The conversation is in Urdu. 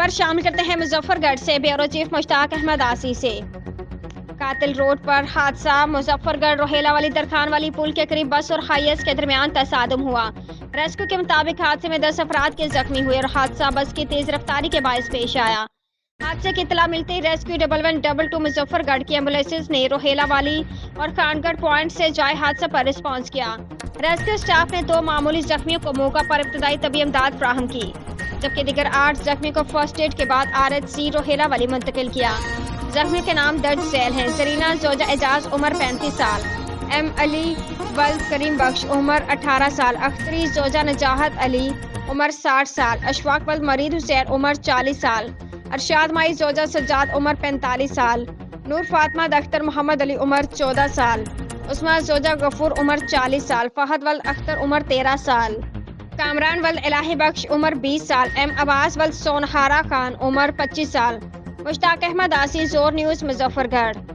خبر شامل کرتے ہیں مظفر گڑھ سے بیورو چیف مشتاق احمد آسی سے۔ قاتل روڈ پر حادثہ، مظفر گڑھ روہیلا والی درخان والی پل کے قریب بس اور ہائیس کے درمیان تصادم ہوا۔ ریسکیو کے مطابق حادثے میں 10 افراد کے زخمی ہوئے اور حادثہ بس کی تیز رفتاری کے باعث پیش آیا۔ حادثے کی اطلاع ملتے ہی ریسکیو 1122 مظفر گڑھ کی ایمبولینسز نے روہیلا والی اور خان گڑھ پوائنٹ سے جائے حادثہ پر رسپانس کیا۔ ریسکیو سٹاف نے 2 معمولی زخمیوں کو موقع پر ابتدائی طبی امداد فراہم کی، جبکہ دیگر 8 زخمیوں کو فرسٹ ایڈ کے بعد RH روہیلا والی منتقل کیا۔ زخمیوں کے نام درج ذیل ہیں: زرینہ زوجہ اعجاز عمر 35 سال، M علی ولد کریم بخش عمر 18 سال، اختری زوجہ نجاحت علی عمر 60 سال، اشفاق ولد مرید حسین عمر 40 سال، ارشاد مائی زوجہ سجاد عمر 45 سال، نور فاطمہ اختر محمد علی عمر 14 سال، عثمان زوجہ غفور عمر 40 سال، فہد ولد اختر عمر 13 سال، کامران ولد الہی بخش عمر 20 سال، M عباس ولد سونہارا خان عمر 25 سال۔ مشتاق احمد آسی، زور نیوز، مظفر گڑھ۔